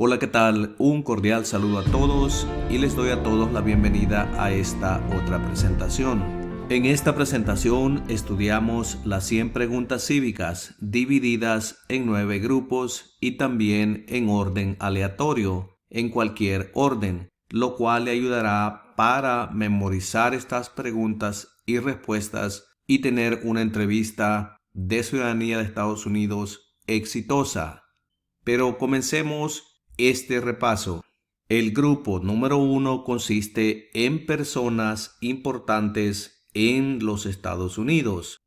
Hola, ¿qué tal? Un cordial saludo a todos y les doy a todos la bienvenida a esta otra presentación. En esta presentación estudiamos las 100 preguntas cívicas divididas en 9 grupos y también en orden aleatorio, en cualquier orden, lo cual le ayudará para memorizar estas preguntas y respuestas y tener una entrevista de ciudadanía de Estados Unidos exitosa. Pero comencemos este repaso. El grupo número 1 consiste en personas importantes en los Estados Unidos.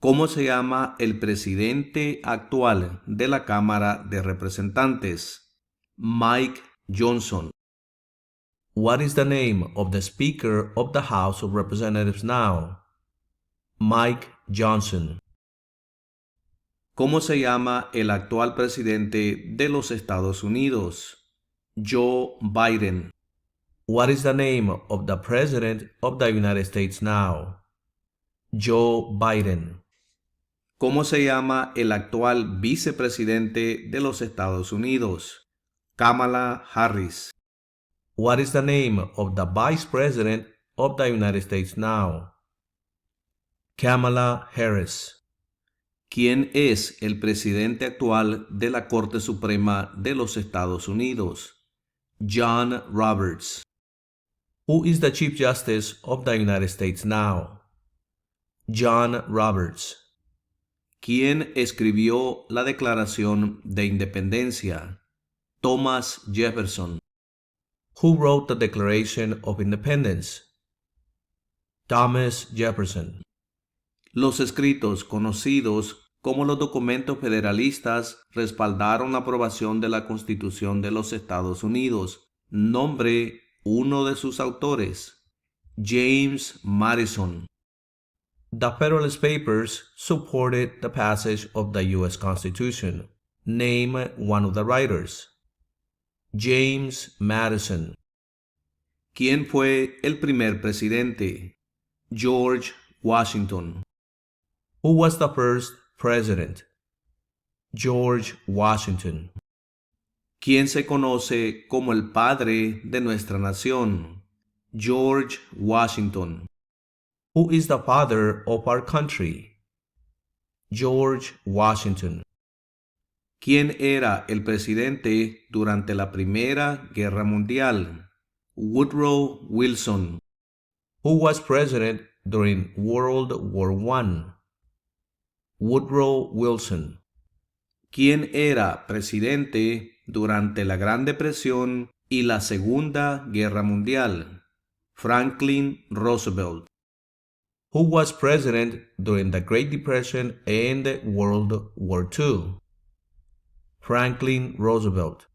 ¿Cómo se llama el presidente actual de la Cámara de Representantes? Mike Johnson. What is the name of the Speaker of the House of Representatives now? Mike Johnson. ¿Cómo se llama el actual presidente de los Estados Unidos? Joe Biden. What is the name of the President of the United States now? Joe Biden. ¿Cómo se llama el actual vicepresidente de los Estados Unidos? Kamala Harris. What is the name of the Vice President of the United States now? Kamala Harris. ¿Quién es el presidente actual de la Corte Suprema de los Estados Unidos? John Roberts. Who is the Chief Justice of the United States now? John Roberts. ¿Quién escribió la Declaración de Independencia? Thomas Jefferson. Who wrote the Declaration of Independence? Thomas Jefferson. Los escritos conocidos como los documentos federalistas respaldaron la aprobación de la Constitución de los Estados Unidos. Nombre uno de sus autores. James Madison. The Federalist Papers supported the passage of the U.S. Constitution. Name one of the writers. James Madison. ¿Quién fue el primer presidente? George Washington. Who was the first president? George Washington. ¿Quién se conoce como el padre de nuestra nación? George Washington. Who is the father of our country? George Washington. ¿Quién era el presidente durante la Primera Guerra Mundial? Woodrow Wilson. Who was president during World War I? Woodrow Wilson. ¿Quién era presidente durante la Gran Depresión y la Segunda Guerra Mundial? Franklin Roosevelt. Who was president during the Great Depression and World War II? Franklin Roosevelt.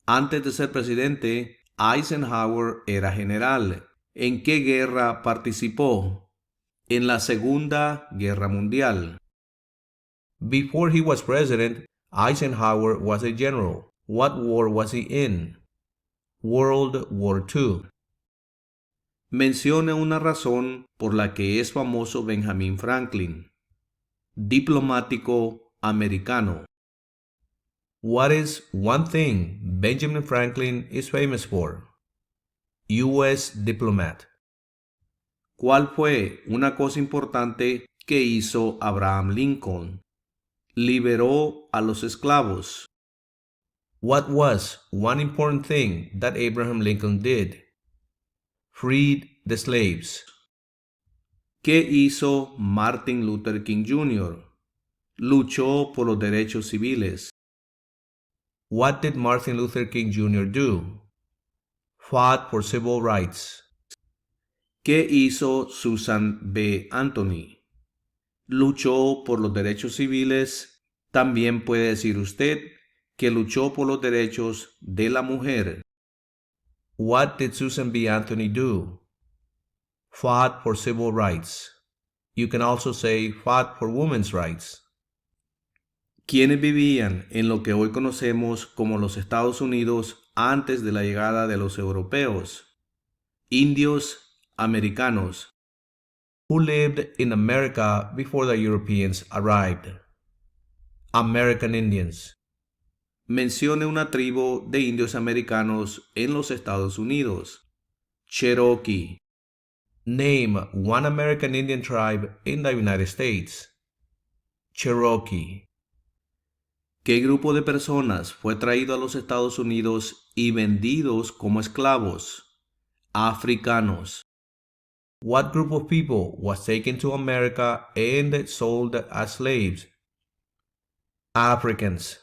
Antes de ser presidente, Eisenhower era general. ¿En qué guerra participó? En la Segunda Guerra Mundial. Before he was president, Eisenhower was a general. What war was he in? World War II. Mencione una razón por la que es famoso Benjamin Franklin. Diplomático americano. What is one thing Benjamin Franklin is famous for? U.S. diplomat. ¿Cuál fue una cosa importante que hizo Abraham Lincoln? Liberó a los esclavos. What was one important thing that Abraham Lincoln did? Freed the slaves. ¿Qué hizo Martin Luther King Jr.? Luchó por los derechos civiles. What did Martin Luther King Jr. do? Fought for civil rights. ¿Qué hizo Susan B. Anthony? Luchó por los derechos civiles. También puede decir usted que luchó por los derechos de la mujer. What did Susan B. Anthony do? Fought for civil rights. You can also say fought for women's rights. ¿Quiénes vivían en lo que hoy conocemos como los Estados Unidos antes de la llegada de los europeos? Indios americanos. Who lived in America before the Europeans arrived? American Indians. Mencione una tribu de indios americanos en los Estados Unidos. Cherokee. Name one American Indian tribe in the United States. Cherokee. ¿Qué grupo de personas fue traído a los Estados Unidos y vendidos como esclavos? Africanos. What group of people was taken to America and sold as slaves? Africans.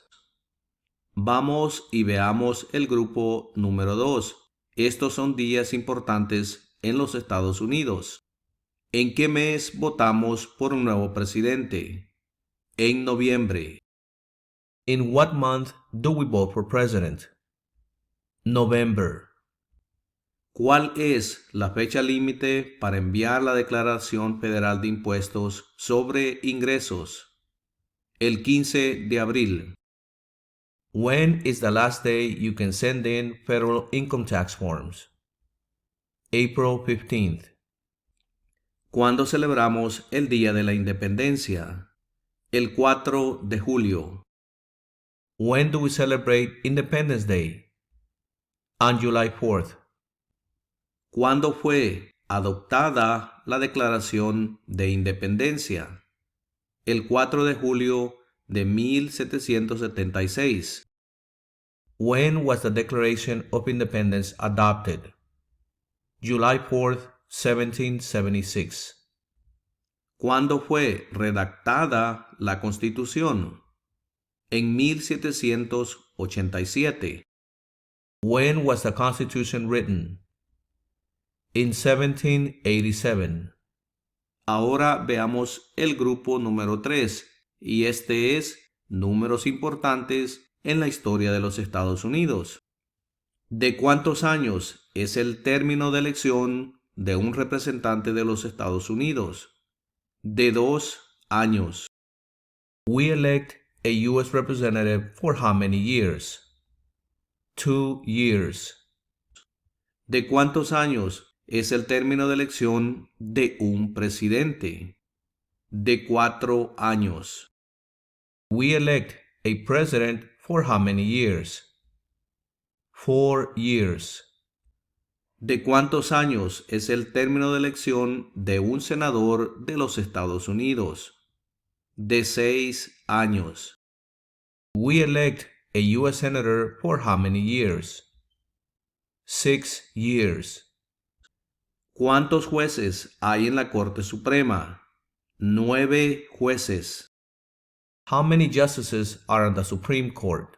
Vamos y veamos el grupo número 2. Estos son días importantes en los Estados Unidos. ¿En qué mes votamos por un nuevo presidente? En noviembre. In what month do we vote for president? November. ¿Cuál es la fecha límite para enviar la Declaración Federal de Impuestos sobre Ingresos? El 15 de abril. When is the last day you can send in federal income tax forms? April 15th. ¿Cuándo celebramos el Día de la Independencia? El 4 de julio. When do we celebrate Independence Day? On July 4th. ¿Cuándo fue adoptada la Declaración de Independencia? El 4 de julio de 1776. When was the Declaration of Independence adopted? July 4th, 1776. ¿Cuándo fue redactada la Constitución? En 1787. When was the Constitution written? In 1787. Ahora veamos el grupo número 3, y este es números importantes en la historia de los Estados Unidos. ¿De cuántos años es el término de elección de un representante de los Estados Unidos? De 2 años. We elect a U.S. representative for how many years? 2 years. ¿De cuántos años es el término de elección de un presidente? De 4 años. We elect a president for how many years? 4 years. ¿De cuántos años es el término de elección de un senador de los Estados Unidos? De 6 años. We elect a U.S. senator for how many years? 6 years. ¿Cuántos jueces hay en la Corte Suprema? 9 jueces. How many justices are on the Supreme Court?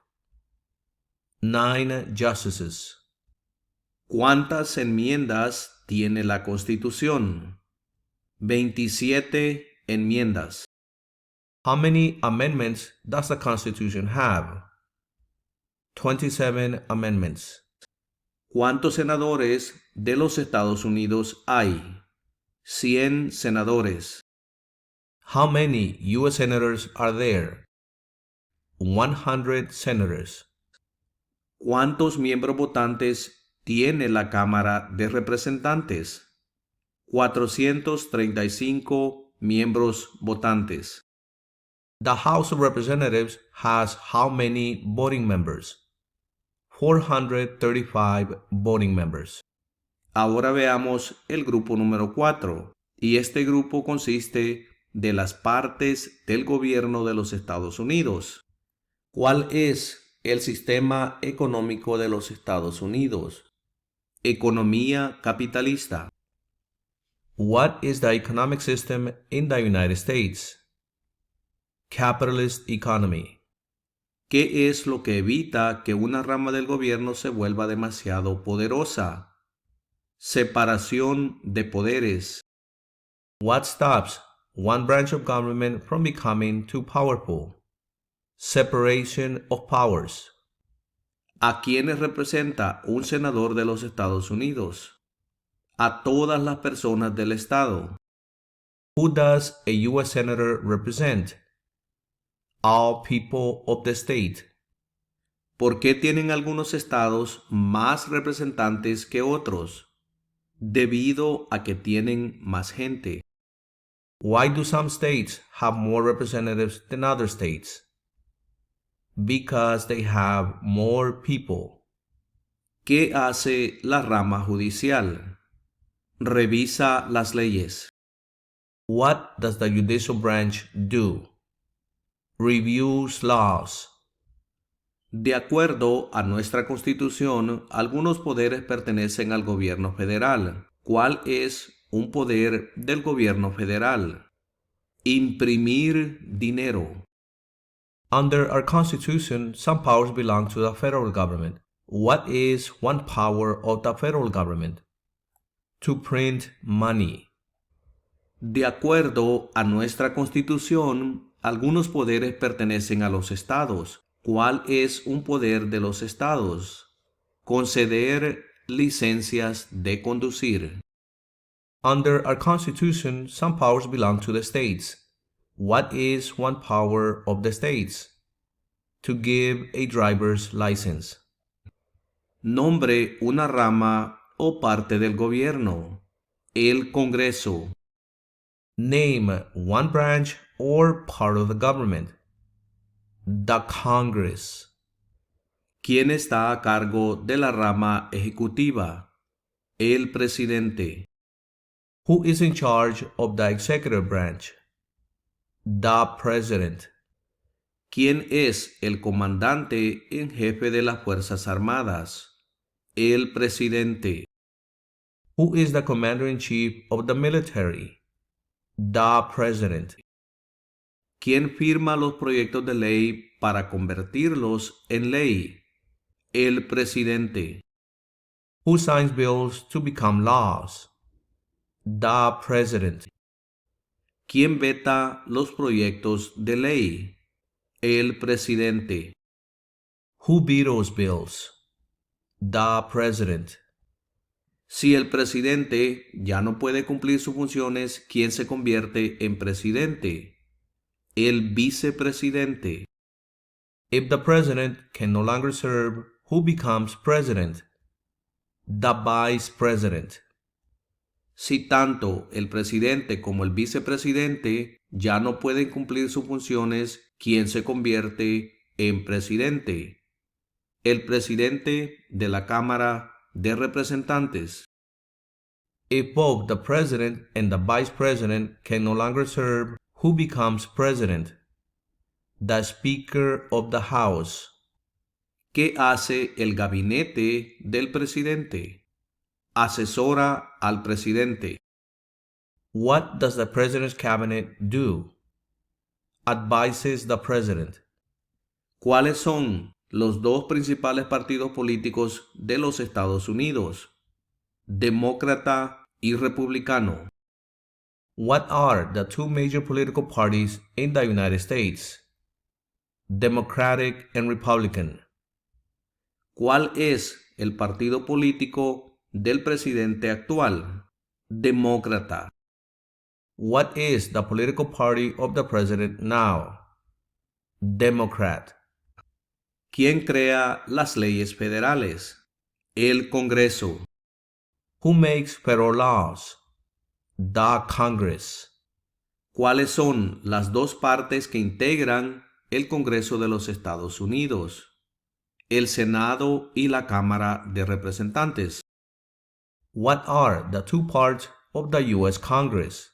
9 justices. ¿Cuántas enmiendas tiene la Constitución? 27 enmiendas. How many amendments does the Constitution have? 27 amendments. ¿Cuántos senadores de los Estados Unidos hay? 100 senadores. How many U.S. senators are there? 100 senators. ¿Cuántos miembros votantes tiene la Cámara de Representantes? 435 miembros votantes. The House of Representatives has how many voting members? 435 voting members. Ahora veamos el grupo número 4, y este grupo consiste de las partes del gobierno de los Estados Unidos. ¿Cuál es el sistema económico de los Estados Unidos? Economía capitalista. What is the economic system in the United States? Capitalist economy. ¿Qué es lo que evita que una rama del gobierno se vuelva demasiado poderosa? Separación de poderes. What stops one branch of government from becoming too powerful? Separation of powers. ¿A quiénes representa un senador de los Estados Unidos? A todas las personas del estado. Who does a U.S. senator represent? All people of the state. ¿Por qué tienen algunos estados más representantes que otros? Debido a que tienen más gente. Why do some states have more representatives than other states? Because they have more people. ¿Qué hace la rama judicial? Revisa las leyes. What does the judicial branch do? Reviews laws. De acuerdo a nuestra Constitución, algunos poderes pertenecen al gobierno federal. ¿Cuál es un poder del gobierno federal? Imprimir dinero. Under our Constitution, some powers belong to the federal government. What is one power of the federal government? To print money. De acuerdo a nuestra Constitución, algunos poderes pertenecen a los estados. ¿Cuál es un poder de los estados? Conceder licencias de conducir. Under our Constitution, some powers belong to the states. What is one power of the states? To give a driver's license. Nombre una rama o parte del gobierno. El Congreso. Name one branch or part of the government. The Congress. ¿Quién está a cargo de la rama ejecutiva? El presidente. Who is in charge of the executive branch? The President. ¿Quién es el comandante en jefe de las Fuerzas Armadas? El presidente. Who is the commander-in-chief of the military? The President. ¿Quién firma los proyectos de ley para convertirlos en ley? El presidente. Who signs bills to become laws? The President. ¿Quién veta los proyectos de ley? El presidente. Who vetoes bills? The President. Si el presidente ya no puede cumplir sus funciones, ¿quién se convierte en presidente? El vicepresidente. If the president can no longer serve, who becomes president? The vice president. Si tanto el presidente como el vicepresidente ya no pueden cumplir sus funciones, ¿quién se convierte en presidente? El presidente de la Cámara de Representantes. If both the president and the vice president can no longer serve, who becomes president? The Speaker of the House. ¿Qué hace el gabinete del presidente? Asesora al presidente. What does the president's cabinet do? Advises the president. ¿Cuáles son los dos principales partidos políticos de los Estados Unidos? Demócrata y republicano. What are the two major political parties in the United States? Democratic and Republican. ¿Cuál es el partido político del presidente actual? Demócrata. What is the political party of the president now? Democrat. ¿Quién crea las leyes federales? El Congreso. Who makes federal laws? The Congress. ¿Cuáles son las dos partes que integran el Congreso de los Estados Unidos? El Senado y la Cámara de Representantes. What are the two parts of the U.S. Congress?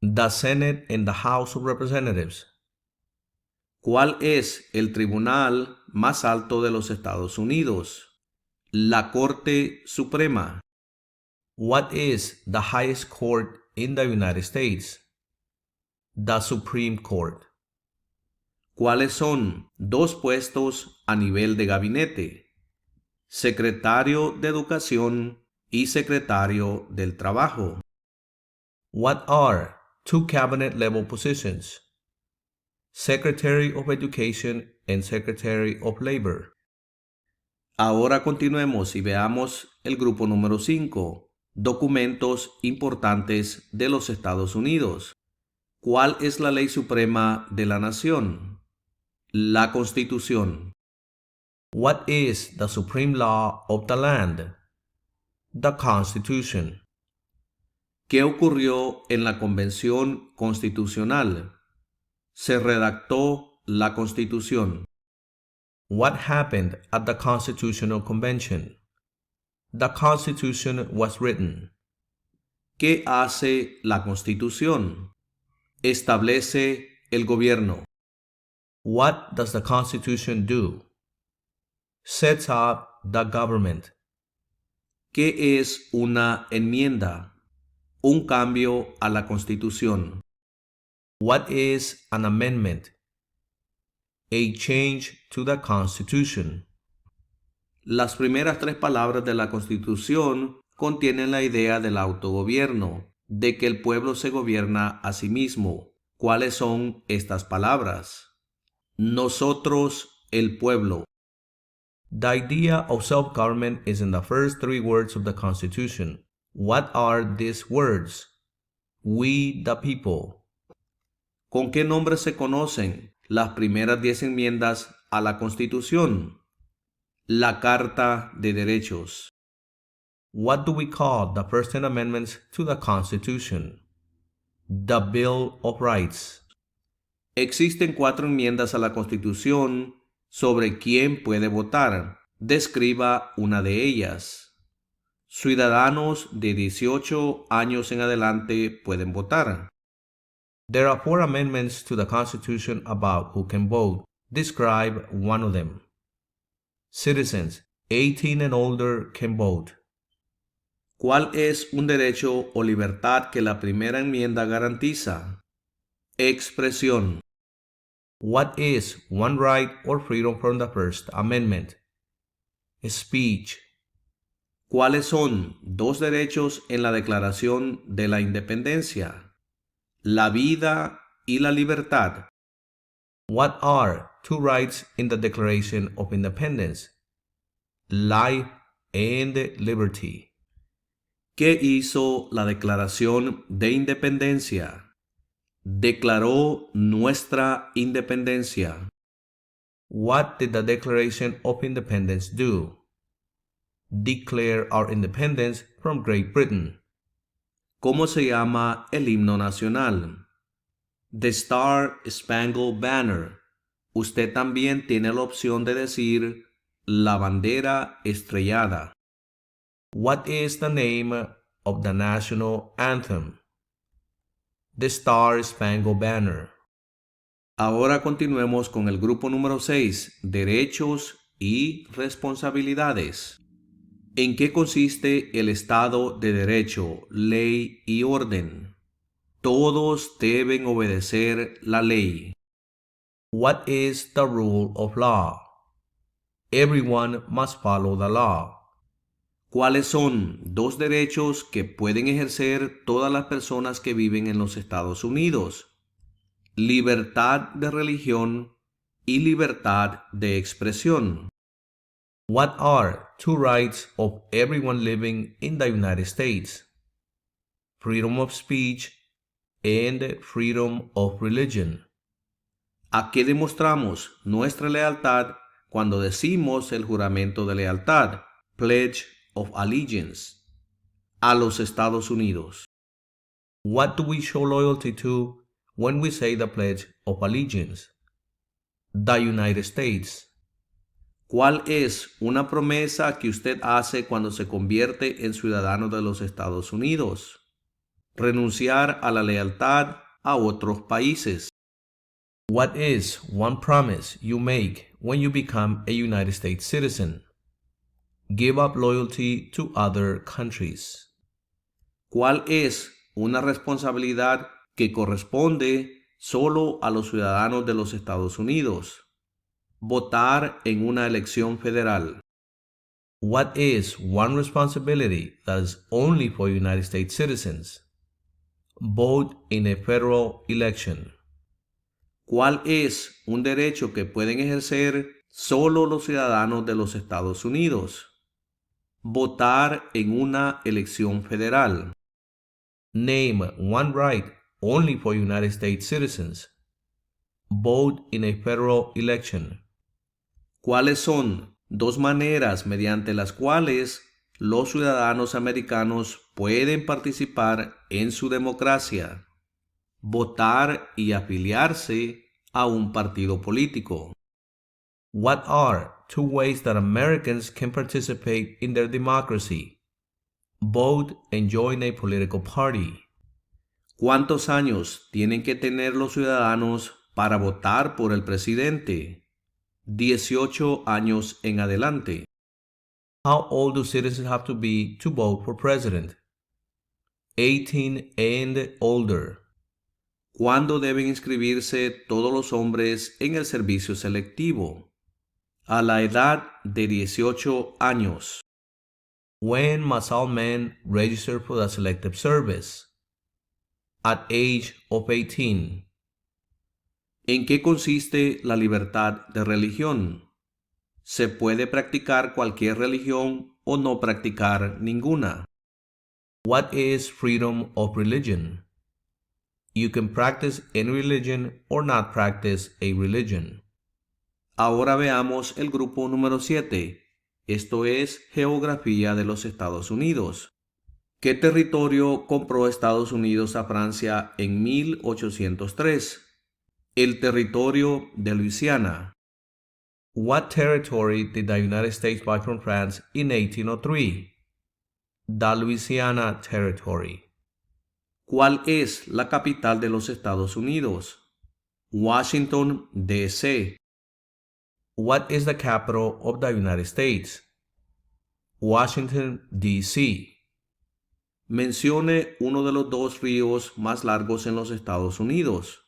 The Senate and the House of Representatives. ¿Cuál es el tribunal más alto de los Estados Unidos? La Corte Suprema. What is the highest court in the United States? The Supreme Court. ¿Cuáles son dos puestos a nivel de gabinete? Secretario de Educación y Secretario del Trabajo. What are two cabinet-level positions? Secretary of Education and Secretary of Labor. Ahora continuemos y veamos el grupo número 5. Documentos importantes de los Estados Unidos. ¿Cuál es la ley suprema de la nación? La Constitución. What is the supreme law of the land? The Constitution. ¿Qué ocurrió en la Convención Constitucional? Se redactó la Constitución. What happened at the Constitutional Convention? The Constitution was written. ¿Qué hace la Constitución? Establece el gobierno. What does the Constitution do? Sets up the government. ¿Qué es una enmienda? Un cambio a la Constitución. What is an amendment? A change to the Constitution. Las primeras tres palabras de la Constitución contienen la idea del autogobierno, de que el pueblo se gobierna a sí mismo. ¿Cuáles son estas palabras? Nosotros, el pueblo. The idea of self-government is in the first three words of the Constitution. What are these words? We, the people. ¿Con qué nombre se conocen las primeras 10 enmiendas a la Constitución? La Carta de Derechos. What do we call the first 10 amendments to the Constitution? The Bill of Rights. Existen 4 enmiendas a la Constitución sobre quién puede votar. Describa una de ellas. Ciudadanos de 18 años en adelante pueden votar. There are 4 amendments to the Constitution about who can vote. Describe one of them. Citizens 18 and older can vote. ¿Cuál es un derecho o libertad que la primera enmienda garantiza? Expresión. What is one right or freedom from the First Amendment? Speech. ¿Cuáles son 2 derechos en la Declaración de la Independencia? La vida y la libertad. What are 2 rights in the Declaration of Independence? Life and liberty. ¿Qué hizo la Declaración de Independencia? Declaró nuestra independencia. What did the Declaration of Independence do? Declare our independence from Great Britain. ¿Cómo se llama el himno nacional? The Star Spangled Banner. Usted también tiene la opción de decir la bandera estrellada. What is the name of the national anthem? The Star Spangled Banner. Ahora continuemos con el grupo número 6, derechos y responsabilidades. ¿En qué consiste el Estado de Derecho, ley y orden? Todos deben obedecer la ley. What is the rule of law? Everyone must follow the law. ¿Cuáles son 2 derechos que pueden ejercer todas las personas que viven en los Estados Unidos? Libertad de religión y libertad de expresión. What are 2 rights of everyone living in the United States? Freedom of speech and freedom of religion. ¿A qué demostramos nuestra lealtad cuando decimos el juramento de lealtad? Pledge of Allegiance. A los Estados Unidos. What do we show loyalty to when we say the Pledge of Allegiance? The United States. ¿Cuál es una promesa que usted hace cuando se convierte en ciudadano de los Estados Unidos? Renunciar a la lealtad a otros países. What is one promise you make when you become a United States citizen? Give up loyalty to other countries. ¿Cuál es una responsabilidad que corresponde solo a los ciudadanos de los Estados Unidos? Votar en una elección federal. What is one responsibility that is only for United States citizens? Vote in a federal election. ¿Cuál es un derecho que pueden ejercer solo los ciudadanos de los Estados Unidos? Votar en una elección federal. Name one right only for United States citizens. Vote in a federal election. ¿Cuáles son 2 maneras mediante las cuales los ciudadanos americanos pueden participar en su democracia? Votar y afiliarse a un partido político. What are 2 ways that Americans can participate in their democracy? Vote and join a political party. ¿Cuántos años tienen que tener los ciudadanos para votar por el presidente? 18 años en adelante. How old do citizens have to be to vote for president? 18 and older. ¿Cuándo deben inscribirse todos los hombres en el servicio selectivo? A la edad de 18 años. When must all men register for the selective service? At age of 18. ¿En qué consiste la libertad de religión? ¿Se puede practicar cualquier religión o no practicar ninguna? What is freedom of religion? You can practice any religion or not practice a religion. Ahora veamos el grupo número 7. Esto es geografía de los Estados Unidos. ¿Qué territorio compró Estados Unidos a Francia en 1803? El territorio de Luisiana. What territory did the United States buy from France in 1803? The Louisiana Territory. ¿Cuál es la capital de los Estados Unidos? Washington, D.C. What is the capital of the United States? Washington, D.C. Mencione uno de los 2 ríos más largos en los Estados Unidos.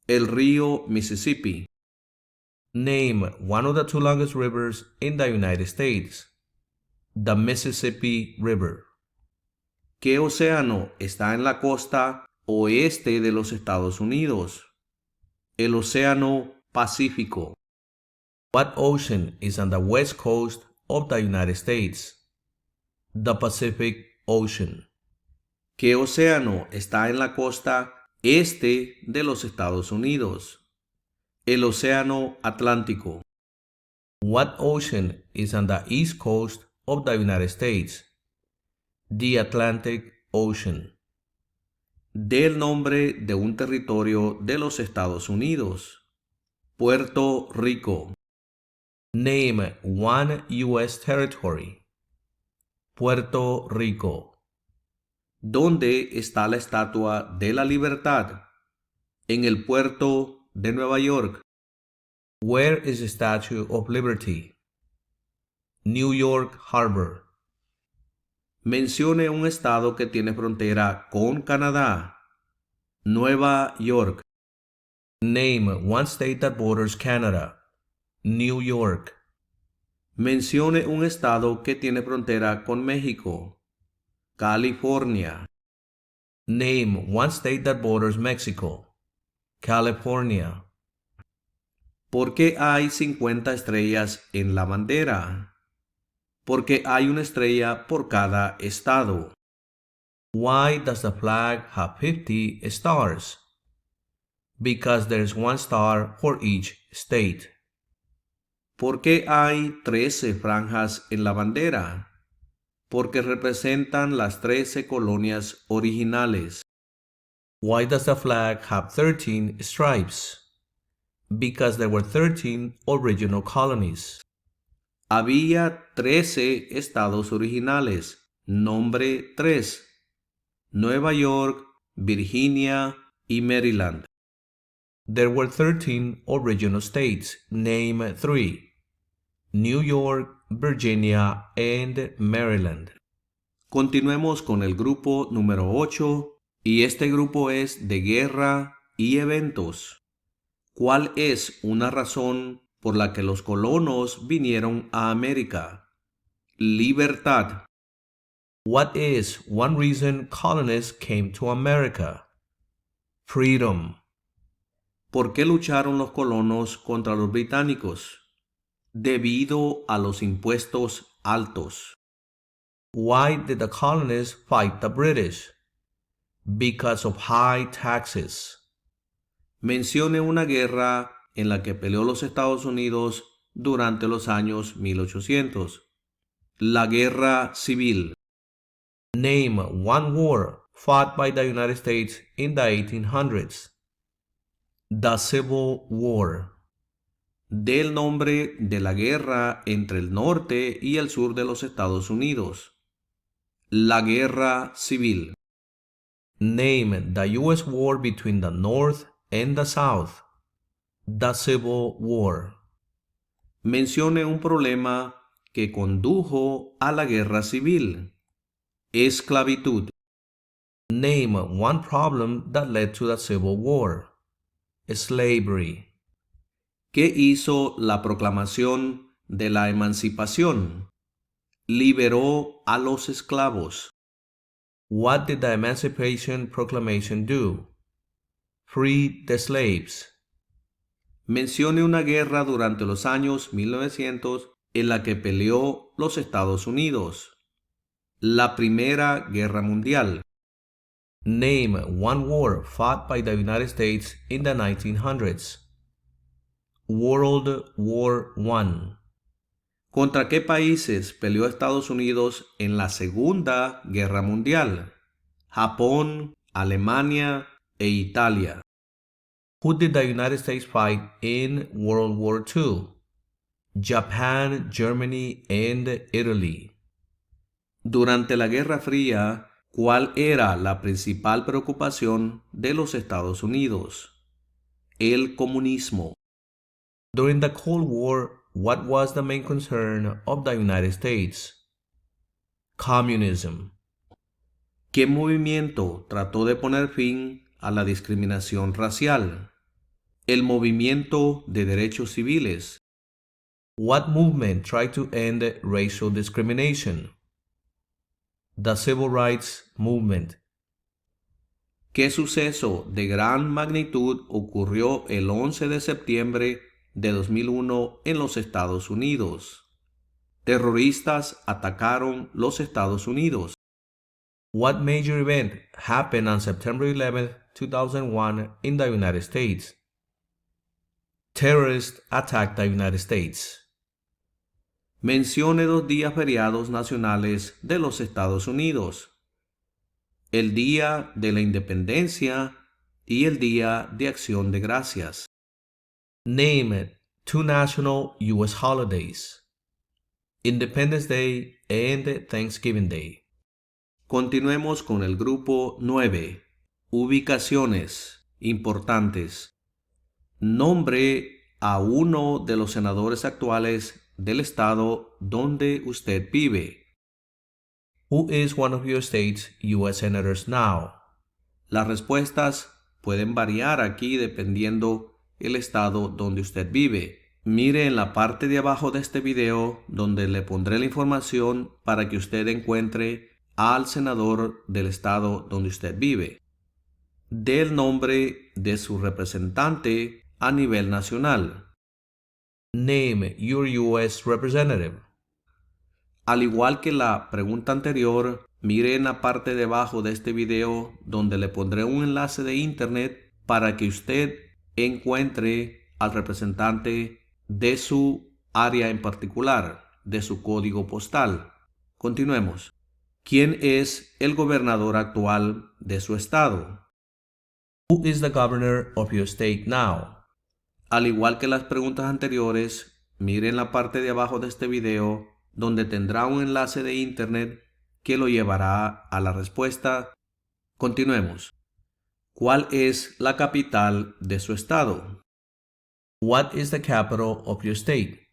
El río Mississippi. Name one of the 2 longest rivers in the United States. The Mississippi River. ¿Qué océano está en la costa oeste de los Estados Unidos? El océano Pacífico. What ocean is on the west coast of the United States? The Pacific Ocean. ¿Qué océano está en la costa este de los Estados Unidos? El océano Atlántico. What ocean is on the east coast of the United States? The Atlantic Ocean. Dé el nombre de un territorio de los Estados Unidos. Puerto Rico. Name one U.S. territory. Puerto Rico. ¿Dónde está la Estatua de la Libertad? En el puerto de Nueva York. Where is the Statue of Liberty? New York Harbor. Mencione un estado que tiene frontera con Canadá. Nueva York. Name one state that borders Canada. New York. Mencione un estado que tiene frontera con México. California. Name one state that borders Mexico. California. ¿Por qué hay 50 estrellas en la bandera? Porque hay una estrella por cada estado. Why does the flag have 50 stars? Because there's 1 star for each state. ¿Por qué hay 13 franjas en la bandera? Porque representan las 13 colonias originales. Why does the flag have 13 stripes? Because there were 13 original colonies. Había 13 estados originales. Nombre 3. Nueva York, Virginia y Maryland. There were 13 original states. Name 3. New York, Virginia and Maryland. Continuemos con el grupo número 8 y este grupo es de guerra y eventos. ¿Cuál es una razón por la que los colonos vinieron a América? Libertad. What is one reason colonists came to America? Freedom. ¿Por qué lucharon los colonos contra los británicos? Debido a los impuestos altos. Why did the colonists fight the British? Because of high taxes. Mencione una guerra en la que peleó los Estados Unidos durante los años 1800. La Guerra Civil. Name one war fought by the United States in the 1800s. The Civil War. Del nombre de la guerra entre el norte y el sur de los Estados Unidos. La Guerra Civil. Name the U.S. war between the North and the South. The Civil War. Mencione un problema que condujo a la guerra civil. Esclavitud. Name one problem that led to the Civil War. Slavery. ¿Qué hizo la proclamación de la emancipación? Liberó a los esclavos. What did the Emancipation Proclamation do? Free the slaves. Mencione una guerra durante los años 1900 en la que peleó los Estados Unidos. La Primera Guerra Mundial. Name one war fought by the United States in the 1900s. World War I. ¿Contra qué países peleó Estados Unidos en la Segunda Guerra Mundial? Japón, Alemania e Italia. Who did the United States fight in World War II? Japan, Germany, and Italy. Durante la Guerra Fría, ¿cuál era la principal preocupación de los Estados Unidos? El comunismo. During the Cold War, what was the main concern of the United States? Communism. ¿Qué movimiento trató de poner fin a la discriminación racial? El movimiento de derechos civiles. What movement tried to end racial discrimination? The Civil Rights Movement. ¿Qué suceso de gran magnitud ocurrió el 11 de septiembre de 2001 en los Estados Unidos? Terroristas atacaron los Estados Unidos. What major event happened on September 11, 2001 in the United States? Terrorists attacked the United States. Mencione 2 días feriados nacionales de los Estados Unidos. El Día de la Independencia y el Día de Acción de Gracias. Name 2 national U.S. holidays. Independence Day and Thanksgiving Day. Continuemos con el grupo 9. Ubicaciones importantes. Nombre a uno de los senadores actuales del estado donde usted vive. Who is one of your state's U.S. senators now? Las respuestas pueden variar aquí dependiendo el estado donde usted vive. Mire en la parte de abajo de este video donde le pondré la información para que usted encuentre al senador del estado donde usted vive. Dé el nombre de su representante a nivel nacional. Name your U.S. representative. Al igual que la pregunta anterior, mire en la parte de abajo de este video donde le pondré un enlace de internet para que usted encuentre al representante de su área en particular, de su código postal. Continuemos. ¿Quién es el gobernador actual de su estado? Who is the governor of your state now? Al igual que las preguntas anteriores, mire en la parte de abajo de este video donde tendrá un enlace de internet que lo llevará a la respuesta. Continuemos. ¿Cuál es la capital de su estado? What is the capital of your state?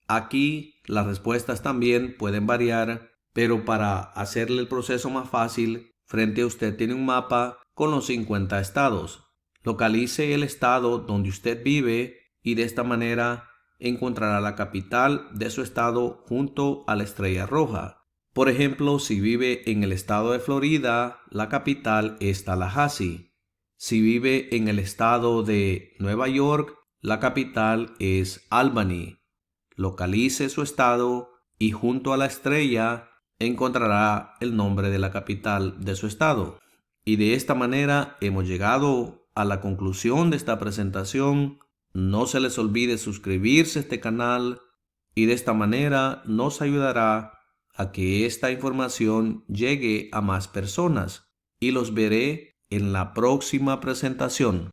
Aquí las respuestas también pueden variar, pero para hacerle el proceso más fácil, frente a usted tiene un mapa con los 50 estados. Localice el estado donde usted vive y de esta manera encontrará la capital de su estado junto a la estrella roja. Por ejemplo, si vive en el estado de Florida, la capital es Tallahassee. Si vive en el estado de Nueva York, la capital es Albany. Localice su estado y junto a la estrella encontrará el nombre de la capital de su estado. Y de esta manera hemos llegado a la conclusión de esta presentación. No se les olvide suscribirse a este canal y de esta manera nos ayudará a que esta información llegue a más personas y los veré en la próxima presentación.